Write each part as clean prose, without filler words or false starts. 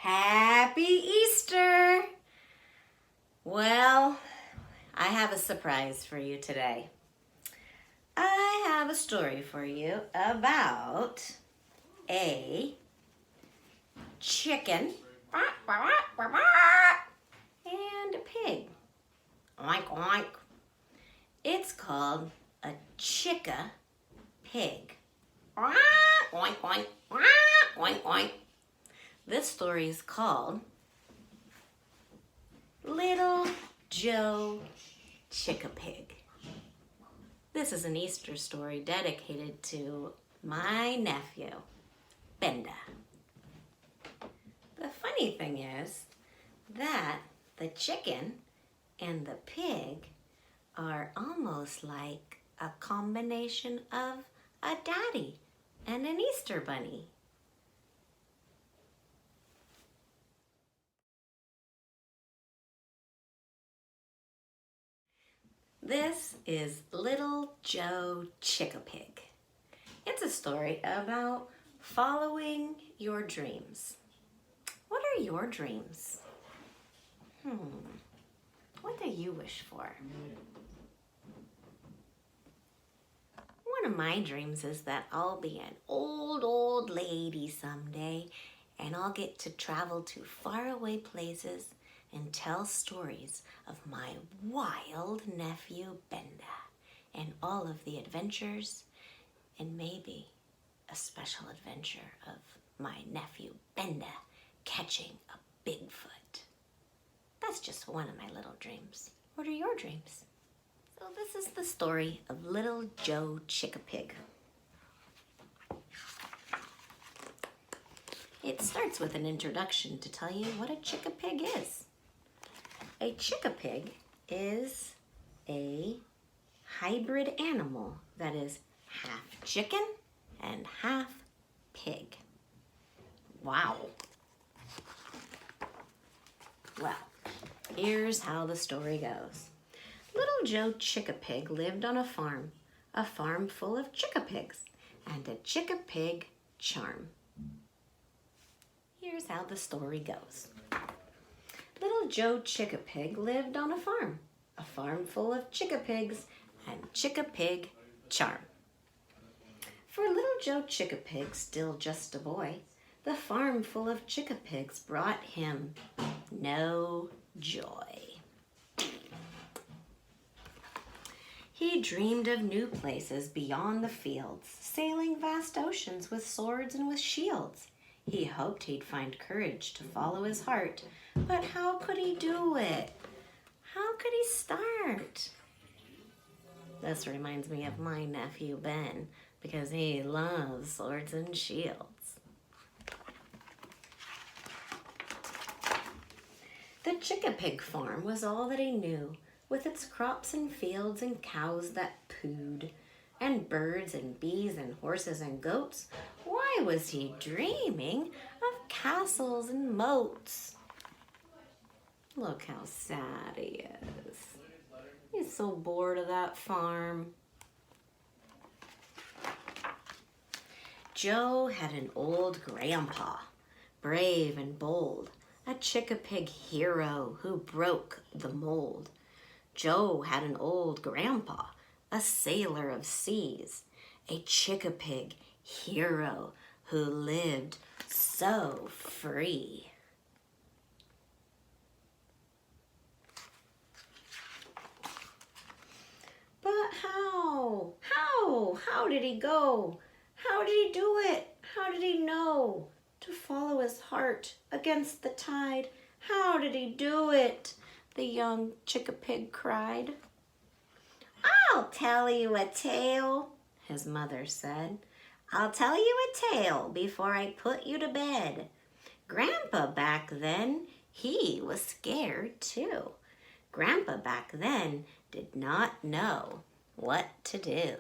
Happy Easter! Well, I have a surprise for you today. I have a story for you about a chicken and a pig. Oink, oink. It's called a Chickapig. Oink, oink, oink, oink. This story is called Little Joe Chickapig. This is an Easter story dedicated to my nephew, Benda. The funny thing is that the chicken and the pig are almost like a combination of a daddy and an Easter bunny. This is Little Joe Chickapig. It's a story about following your dreams. What are your dreams? What do you wish for? One of my dreams is that I'll be an old lady someday, and I'll get to travel to faraway places and tell stories of my wild nephew Benda and all of the adventures, and maybe a special adventure of my nephew Benda catching a Bigfoot. That's just one of my little dreams. What are your dreams? So this is the story of Little Joe Chickapig. It starts with an introduction to tell you what a chickapig is. A chickapig is a hybrid animal that is half chicken and half pig. Wow. Well, here's how the story goes. Little Joe Chickapig lived on a farm full of chickapigs, and a chickapig charm. Here's how the story goes. Little Joe Chickapig lived on a farm full of chickapigs and chickapig charm. For little Joe Chickapig, still just a boy, the farm full of chickapigs brought him no joy. He dreamed of new places beyond the fields, sailing vast oceans with swords and with shields. He hoped he'd find courage to follow his heart, but how could he do it? How could he start? This reminds me of my nephew Ben, because he loves swords and shields. The Chickapig farm was all that he knew, with its crops and fields and cows that pooed, and birds and bees and horses and goats. Why was he dreaming of castles and moats? Look how sad he is. He's so bored of that farm. Joe had an old grandpa, brave and bold, a chickapig hero who broke the mold. Joe had an old grandpa, a sailor of seas, a chickapig hero who lived so free. But how? How did he go? How did he do it? How did he know to follow his heart against the tide? How did he do it? The young chickapig cried. I'll tell you a tale, his mother said. I'll tell you a tale before I put you to bed. Grandpa back then, he was scared too. Grandpa back then did not know what to do.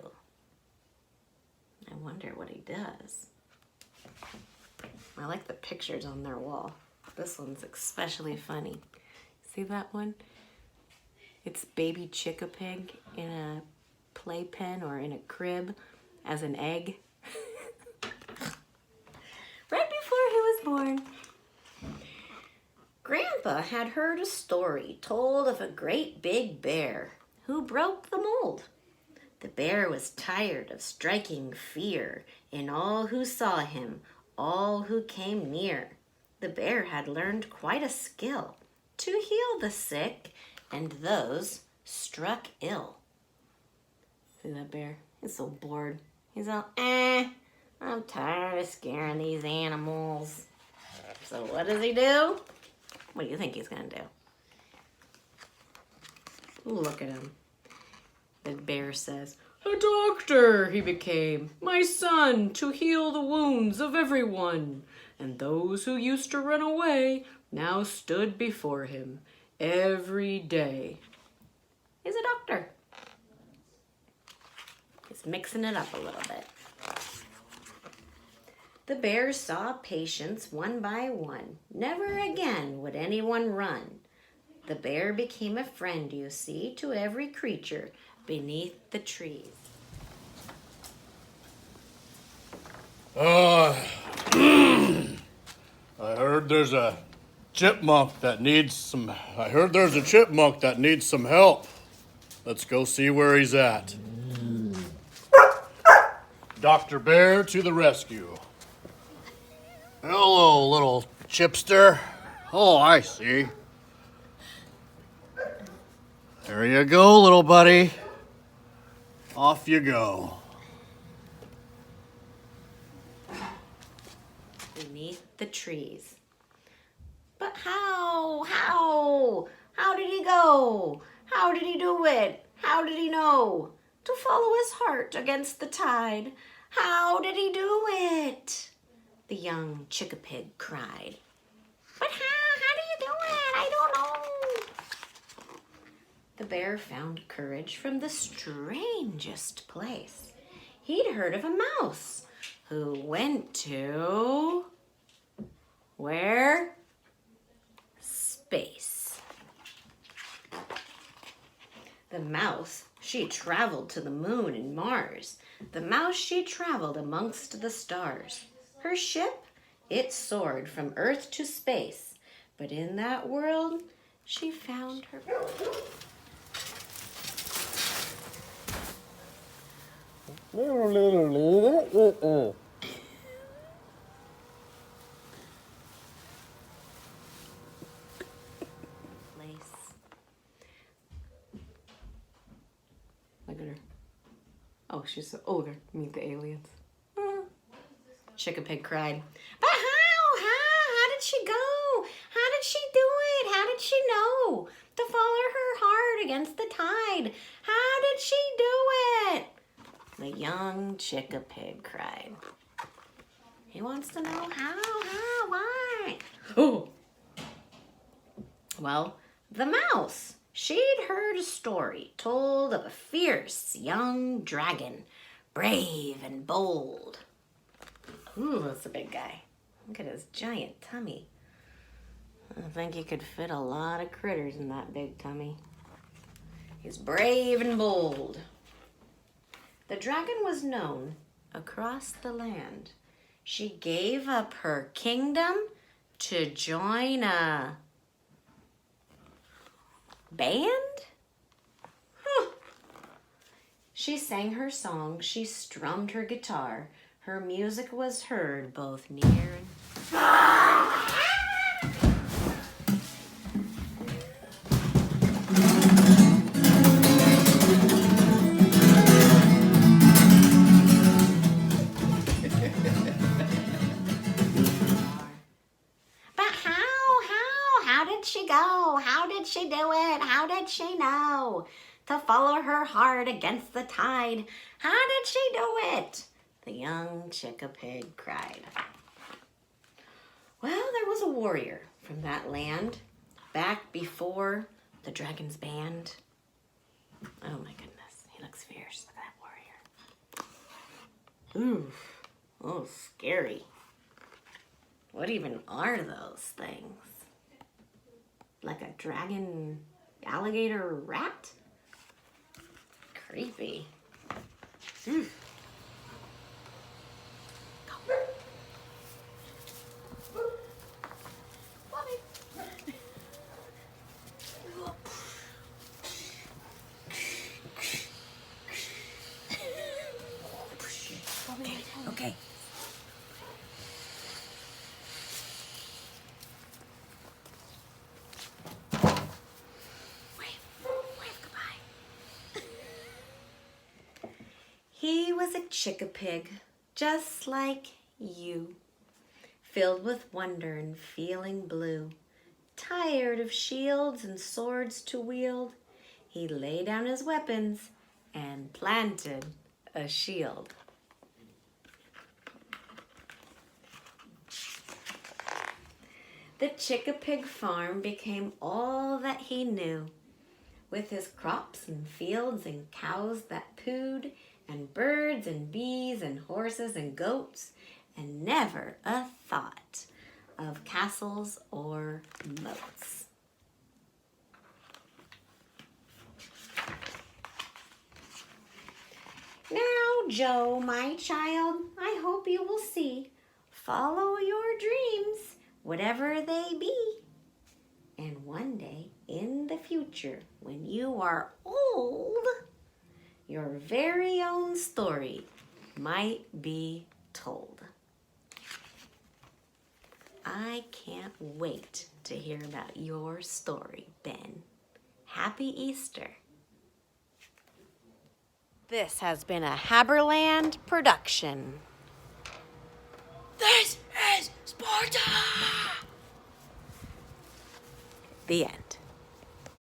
I wonder what he does. I like the pictures on their wall. This one's especially funny. See that one? It's baby Chickapig in a playpen or in a crib as an egg. Right before he was born. Pippa had heard a story told of a great big bear who broke the mold. The bear was tired of striking fear in all who saw him, all who came near. The bear had learned quite a skill to heal the sick and those struck ill. See that bear? He's so bored. He's all, I'm tired of scaring these animals. So what does he do? What do you think he's gonna do? Look at him. The bear says, "A doctor he became, my son, to heal the wounds of everyone. And those who used to run away now stood before him every day." He's a doctor. He's mixing it up a little bit. The bear saw patients one by one. Never again would anyone run. The bear became a friend, you see, to every creature beneath the trees. I heard there's a chipmunk that needs some help. Let's go see where he's at. Dr. Bear to the rescue. Hello, little chipster. Oh, I see. There you go, little buddy. Off you go. Beneath the trees. But how? How did he go? How did he do it? How did he know to follow his heart against the tide? How did he do it? The young Chickapig cried. But how do you do it? I don't know. The bear found courage from the strangest place. He'd heard of a mouse who went to... where? Space. The mouse, she traveled to the moon and Mars. The mouse, she traveled amongst the stars. Her ship, it soared from Earth to space. But in that world, she found her place. Look at her. Oh, she's so... Oh, there. Meet the aliens. Chickapig cried. But how? How did she go? How did she do it? How did she know to follow her heart against the tide? How did she do it? The young Chickapig cried. He wants to know how, why? Oh. Well, the mouse. She'd heard a story told of a fierce young dragon, brave and bold. Ooh, that's a big guy. Look at his giant tummy. I think he could fit a lot of critters in that big tummy. He's brave and bold. The dragon was known across the land. She gave up her kingdom to join a band? She sang her song, she strummed her guitar. Her music was heard both near and far. But how did she go? How did she do it? How did she know to follow her heart against the tide? How did she do it? The young Chickapig cried. Well, there was a warrior from that land back before the dragon's band. Oh my goodness, he looks fierce. Look at that warrior. Ooh, oh, scary. What even are those things? Like a dragon, alligator, rat? Creepy. Ooh. was a Chickapig, just like you, filled with wonder and feeling blue. Tired of shields and swords to wield, he lay down his weapons and planted a shield. The Chickapig farm became all that he knew, with his crops and fields and cows that pooed, and birds and bees and horses and goats, and never a thought of castles or moats. Now, Joe, my child, I hope you will see. Follow your dreams, whatever they be. And one day in the future, when you are old, your very own story might be told. I can't wait to hear about your story, Ben. Happy Easter. This has been a Haberland production. This is Sparta! The end.